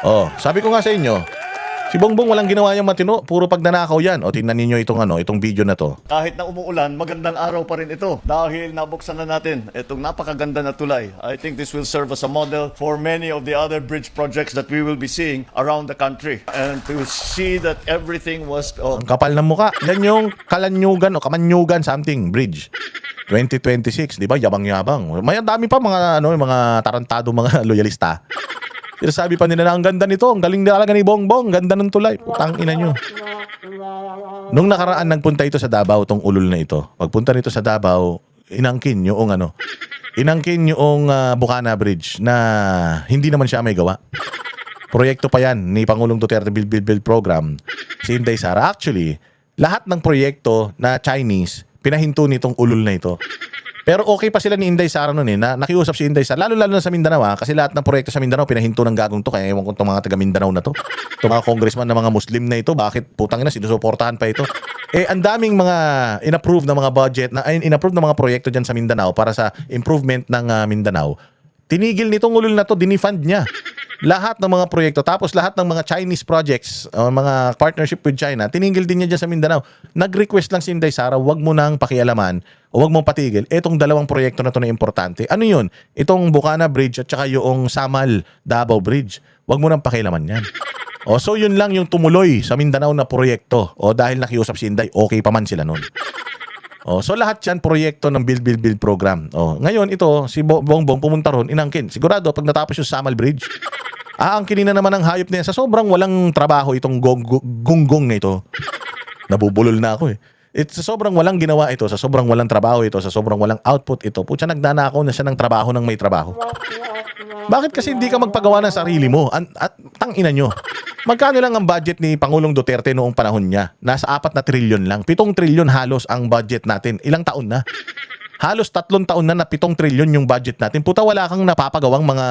Oh, sabi ko nga sa inyo, si Bongbong walang ginawa yung matino, puro pagnanakaw yan. O tingnan ninyo itong video na to. Kahit na umuulan, magandang araw pa rin ito dahil nabuksan na natin itong napakaganda na tulay. I think this will serve as a model for many of the other bridge projects that we will be seeing around the country. And to see that everything was... Ang kapal ng muka. Yan yung Kalanyugan o Kamanyugan something bridge. 2026, di ba? Yabang-yabang. May dami pa mga tarantado mga loyalista. Sabi pa nila na ang ganda nito, ang galing talaga ni Bongbong, ganda ng tulay. Putang ina nyo. Nung nakaraan nagpunta ito sa Davao, tong ulol na ito. Pagpunta nito sa Davao, inangkin yung Bukana Bridge na hindi naman siya may gawa. Proyekto pa yan ni Pangulong Duterte Build Program. Si Inday Sara. Actually, lahat ng proyekto na Chinese, pinahinto nitong ulol na ito. Pero okay pa sila ni Inday Sara noon na nakiusap si Inday Sara, lalo na sa Mindanao kasi lahat ng proyekto sa Mindanao pinahinto ng gagong to, kaya ewan ko itong mga taga Mindanao na to. Itong mga congressman na mga Muslim na ito, bakit putang ina sinusuportahan pa ito? Ang daming mga inapprove na mga budget, inapprove na mga proyekto dyan sa Mindanao para sa improvement ng Mindanao. Tinigil nitong ulol na to, dinifund niya. Lahat ng mga proyekto, tapos lahat ng mga Chinese projects, mga partnership with China, tinigil din niya dyan sa Mindanao. Nag-request lang si Inday Sara, wag mo nang pakialaman o wag mong patigil etong dalawang proyekto na to na importante. Ano yun? Itong Bukana Bridge at saka yung Samal Davao Bridge. Wag mo nang pakialaman yan. So yun lang yung tumuloy sa Mindanao na proyekto. Dahil nakiusap si Inday, okay pa man sila nun. So lahat yan proyekto ng Build Program. Ngayon ito, si Bongbong pumunta ron, inangkin. Sigurado pag natapos yung Samal Bridge, aangkinin na naman ang hayop niya. Sa sobrang walang trabaho itong gunggong na ito. Nabubulol na ako sa sobrang walang ginawa ito, sa sobrang walang trabaho ito, sa sobrang walang output ito, putya nagnanakaw na siya ng trabaho ng may trabaho. Bakit kasi hindi ka magpagawa ng sarili mo? At tangina nyo. Magkano lang ang budget ni Pangulong Duterte noong panahon niya? Nasa 4 na trilyon lang. 7 trilyon halos ang budget natin. Ilang taon na? Halos 3 taon na 7 trilyon yung budget natin. Puta, wala kang napapagawang mga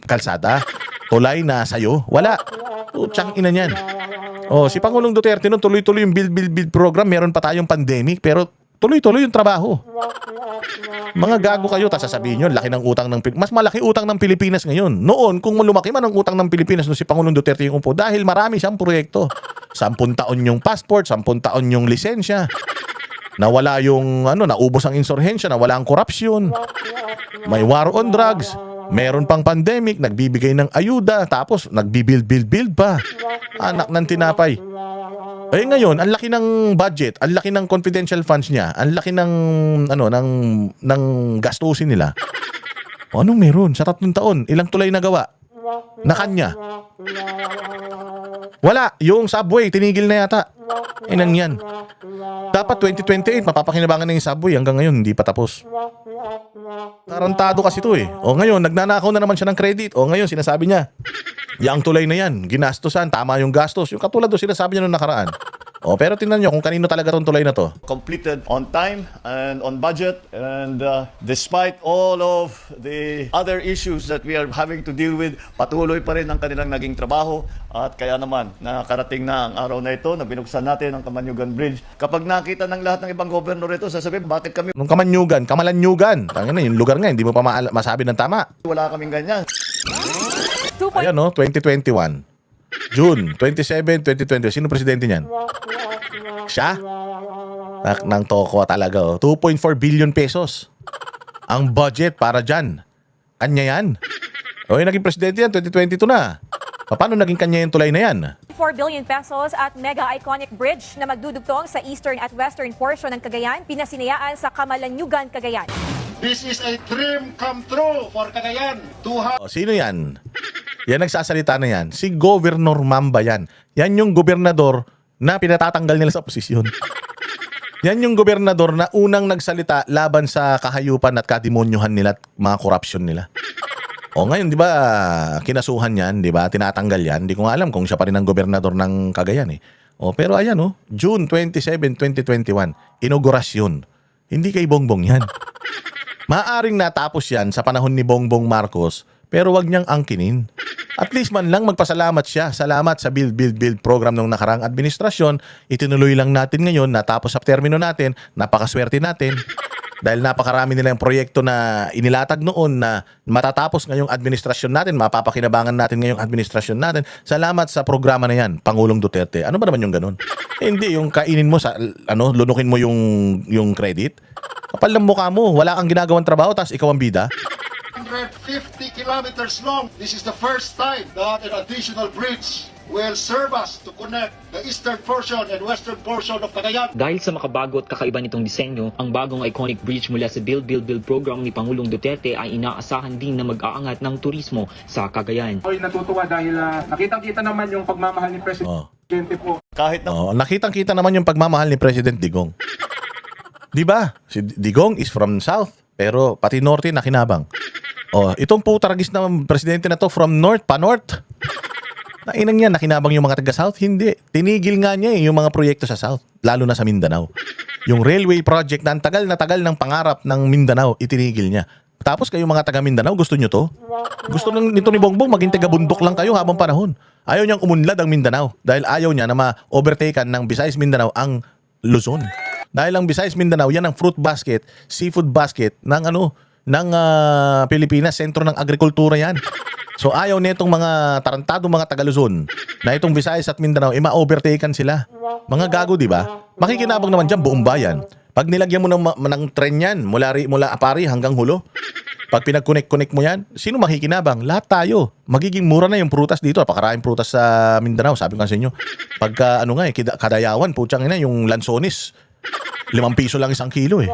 kalsada, tulay na sayo. Wala. Putsang ina niyan. Si Pangulong Duterte noon tuloy-tuloy yung build program. Meron pa tayong pandemic pero tuloy-tuloy yung trabaho. Mga gago kayo, tapos sasabihin nyo, laki ng utang ng Pilipinas. Mas malaki utang ng Pilipinas ngayon. Noon, kung lumaki man ang utang ng Pilipinas nung si Pangulong Duterte yung upo, dahil marami siyang proyekto. 10 taon yung passport, 10 taon yung lisensya. Nawala yung, naubos ang insurhensya, nawala ang korupsyon. May war on drugs. Meron pang pandemic, nagbibigay ng ayuda, tapos nagbi-build pa. Anak ng tinapay. Ngayon, ang laki ng budget, ang laki ng confidential funds niya, ang laki ng ng gastusin nila. Anong meron sa 3 taon? Ilang tulay na gawa? Na kanya. Wala, yung subway tinigil na yata. Inang yan. Dapat 2028 mapapakinabangan na yung subway, hanggang ngayon hindi pa tapos. Tarantado kasi ito ngayon nagnanakaw na naman siya ng credit. Ngayon sinasabi niya, yang tulay na yan, ginastosan, tama yung gastos. Yung katulad doon sinasabi niya noong nakaraan. Pero tingnan nyo kung kanino talaga tong tulay na to. Completed on time and on budget, and despite all of the other issues that we are having to deal with, patuloy pa rin ang kanilang naging trabaho. At kaya naman, nakarating na ang araw na ito na binuksan natin ang Kamanyugan Bridge. Kapag nakita ng lahat ng ibang gobernador ito, sasabihin, bakit kami Nung Kamalanyugan, tangina yung lugar nga, hindi mo pa masabi ng tama. wala kaming ganyan? Ayan 2021. June 27, 2020. Sino presidente niyan? Siya? Nang toko talaga 2.4 billion pesos. Ang budget para dyan. Kanya yan. Yung naging presidente yan, 2022 na. Paano naging kanya yung tulay na yan? 4 billion pesos at mega iconic bridge na magdudugtong sa eastern at western portion ng Cagayan, pinasinayaan sa Kamalanyugan, Cagayan. This is a dream come true for Cagayan to have. Sino yan? Yan nagsasalita na yan. Si Governor Mamba yan. Yan yung gobernador na pinatatanggal nila sa posisyon. Yan yung gobernador na unang nagsalita laban sa kahayupan at kademonyuhan nila at mga korupsyon nila. Ngayon, di ba, kinasuhan yan, di ba, tinatanggal yan. Hindi ko nga alam kung siya pa rin ang gobernador ng Cagayan pero ayan June 27, 2021, inaugurasyon. Hindi kay Bongbong yan. Maaring natapos yan sa panahon ni Bongbong Marcos, pero wag niyang angkinin. At least man lang magpasalamat siya. Salamat sa build program ng nakarang administrasyon. Itinuloy lang natin ngayon, natapos sa termino natin, napakaswerte natin. Dahil napakarami nilang proyekto na inilatag noon na matatapos ngayong administrasyon natin, mapapakinabangan natin ngayong administrasyon natin. Salamat sa programa na yan, Pangulong Duterte. Ano ba naman yung ganun? Hindi yung kainin mo sa lunukin mo yung credit. Kapal ng mukha mo, wala kang ginagawang trabaho tapos ikaw ang bida. 150 kilometers long. This is the first time that an additional bridge will serve us to connect the eastern portion and western portion of Cagayan. Dahil sa makabago at kakaiba nitong disenyo, ang bagong iconic bridge mula sa Build Build Build program ni Pangulong Duterte ay inaasahan din na mag-aangat ng turismo sa Cagayan. Ako'y natutuwa dahil nakitang-kita naman yung pagmamahal ni Presidente po. Kahit na Nakitang-kita naman yung pagmamahal ni President Digong. Di ba? Si Digong is from South, pero pati Norte nakinabang. Itong putaragis na presidente na to from North, pa-North. Nainang yan, nakinabang yung mga taga-South? Hindi. Tinigil nga niya yung mga proyekto sa South, lalo na sa Mindanao. Yung railway project na ang tagal ng pangarap ng Mindanao, itinigil niya. Tapos kayo mga taga-Mindanao, gusto nyo to? Gusto nito ni Bongbong, maging taga-bundok lang kayo habang panahon. Ayaw niyang umunlad ang Mindanao dahil ayaw niya na ma-overtaken ng Visayas Mindanao ang Luzon. Dahil ang Visayas Mindanao, yan ang fruit basket, seafood basket ng Pilipinas, sentro ng agrikultura yan. So ayaw nitong mga tarantadong mga taga-Luzon na itong Visayas at Mindanao, ma-overtaken sila. Mga gago, di ba? Makikinabang naman dyan buong bayan. Pag nilagyan mo ng tren yan, mula Apari hanggang Hulo, pag pinag-connect mo yan, sino makikinabang? Lahat tayo. Magiging mura na yung prutas dito. Napakaraming prutas sa Mindanao, sabi ko sa inyo. Pagka Kadayawan, putsang ina, yung lansonis, 5 piso lang 1 kilo eh.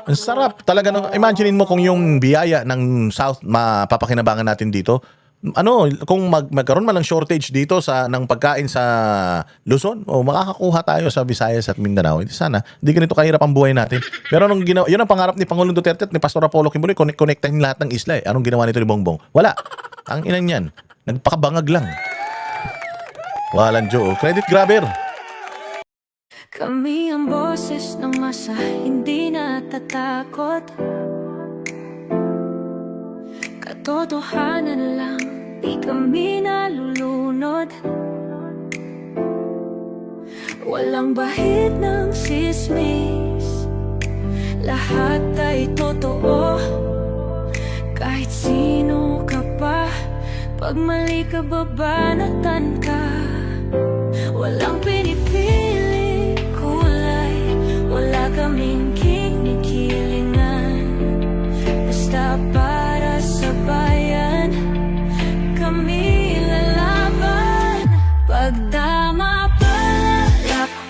Ang sarap talaga. Imaginein mo kung yung biyaya ng South mapapakinabangan natin dito. Kung magkaroon man ng shortage dito ng pagkain sa Luzon, makakakuha tayo sa Visayas at Mindanao. Sana, hindi ganito kahirap ang buhay natin. Pero yun ang pangarap ni Pangulong Duterte at ni Pastor Apollo Kibuloy, connectahin lahat ng isla eh. Anong ginawa nito ni Bongbong? Wala. Ang inang yan. Nagpakabangag lang. Walang Joe. Credit grabber. Kami ang boses ng masa, hindi natatakot. Katotohanan lang, di kami nalulunod. Walang bahid ng sismis, lahat ay totoo. Kahit sino ka pa, pag mali ka babanatan ka. Walang pinipili kulay, wala kaming kinikilingan. Basta para sa bayan, kami lalaban. Pag tama palapakan,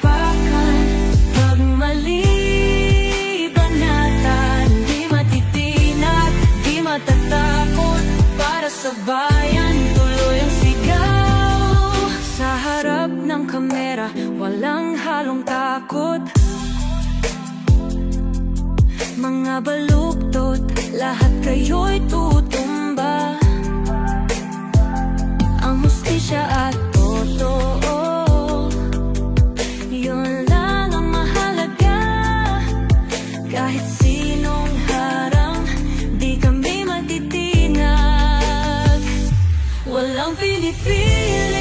pag mali banatan, di matitinag, di matatakot. Para sa bayan, tuloy ang sigaw. Sa harap ng kamera, walang halong takot. Mga baluktot, lahat kayo'y tutumba. Ang hustisya at totoo, yun lang ang mahalaga. Kahit sinong harang, di kami matitinag. Walang pinipili